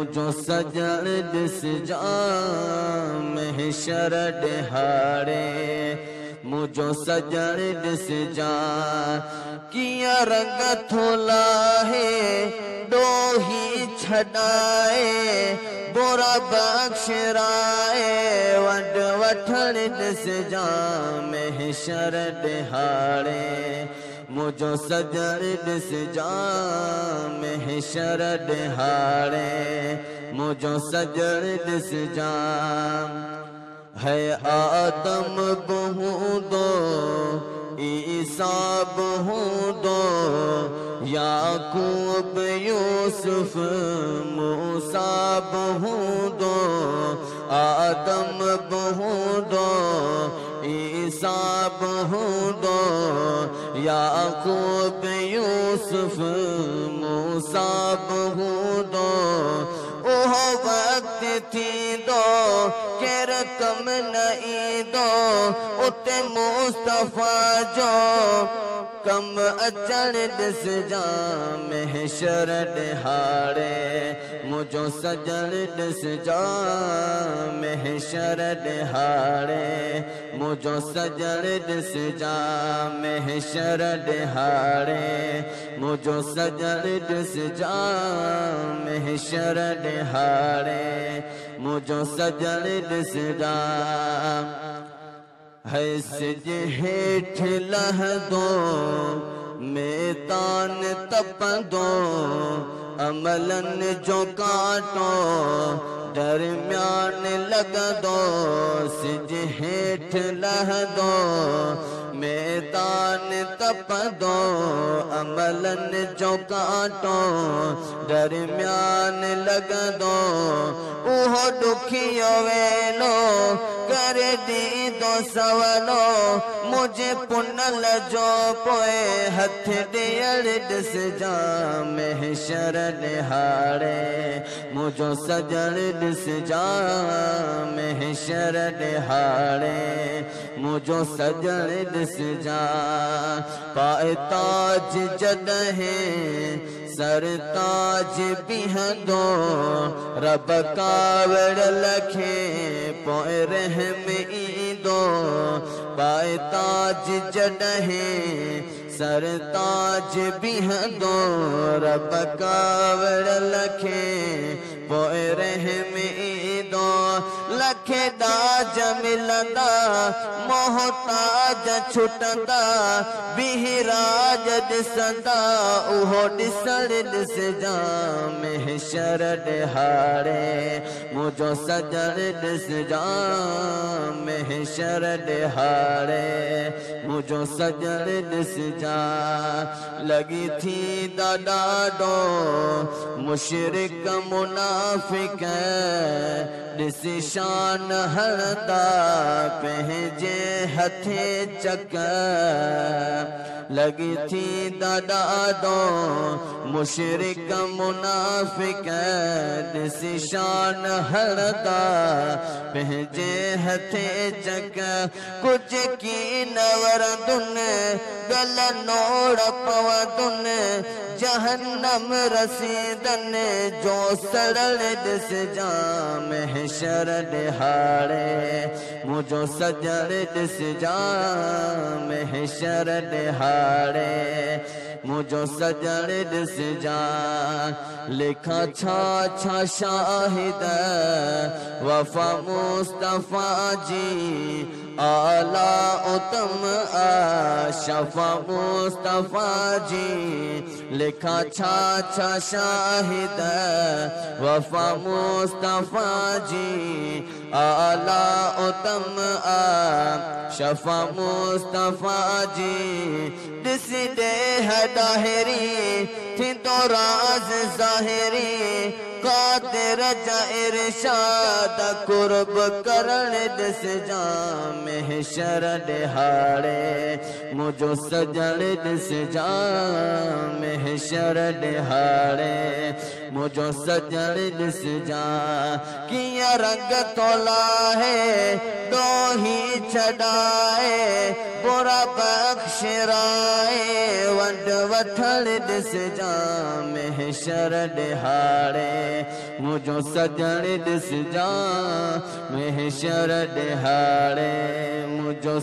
मुझो सजण ॾिस जा महशर ॾिहाड़े मुझो सजण ॾिस जा किया रंग थोला है डोही छड़ाए बोरा बख्शराए वड वठण ॾिस जा महशर ॾिहाड़े मुझो सजण ॾिस जा महशर ॾिहाड़े मुझो सजण ॾिस जा है आदम बहूंदो ईसा बहूंदो याकूब यूसुफ मूसा बहूंदो आदम बहूंदो ईसा बहूंदो याकूब यूसुफ मूसा बहूंदो ओहो वक्त थींदो केर कम न ईंदो उते मुस्तफा जो कम अचण ॾिस जा महशर ॾिहाड़े मुझो सजण ॾिस जा महशर ॾिहाड़े मुझो सजण ॾिस जा महशर ॾिहाड़े मुझो सजण ॾिस जा महशर ॾिहाड़े मुझो सजण ॾिस जा है सिज हेठ लहदो मैदान तपंदो अमलन जो कांटो दरम्यान लगदो सिज हेठ लहदो मैदान तपंदो अमलन जो कांटो दरम्यान लगदो उहो दुखियो वेलो करे दीदो सवलो मुझे पुनल जो पोए हथ ॾियण ॾिस जा महशर ॾिहाड़े मुझो सजण ॾिस जा महशर ॾिहाड़े मुझो सजण ॾिस जा पाए ताज जॾहिं सरताज बिहंदो रब कावड़ लखे पोइ रहम ईंदो पाए ताज जॾहिं सरताज बिहंदो रब कावड़ लखे पोइ रहम ईंदो लखे दाज मिलंदा मोहताज छुटंदा बिहराज ॾिसंदा उहो ॾिसण ॾिस जा महशर ॾिहाड़े मुझो सजण ॾिस जा महशर ॾिहाड़े मुझो सजण ॾिस जा लगी थी ॾाढो मुशरिक मुनाफिक ॾिसी शान हणंदा पंहिंजे हथे चक लगी थी ॾाढो मुशरिक मुनाफिक ॾिसी शान हणंदा पंहिंजे हथे चक कुझु की न वरंदुनि गल नोड़ पवंदुनि जहन्नम रसीदनि जो सड़ल ॾिस जा महशर ॾिहाड़े मुझो सजण ॾिस जा महशर ॾिहाड़े मुझो सजण ॾिस जा लिखा छा छा शाहिद वफा मुस्तफा जी आला उत्तम आशफा मुस्तफा जी लिखा छा छा शाहिद वफा मुस्तफा जी आला उत्तम आशफा मुस्तफा जी ॾिस दे हदाहिरी थींदो राज ज़ाहिरी कादिर जा इरशाद कुर्ब करण ॾिस जा महशर ॾिहाड़े मुझो सजण ॾिस जा महशर ॾिहाड़े मुझो सजण ॾिस जा कीअं रंग तोला है डोही छड़ाए बुरा बख्शराए वंड वठण ॾिस जा जा महशर दिहाड़े मुझो सजण ॾिस जा महशर दिहाड़े मुझो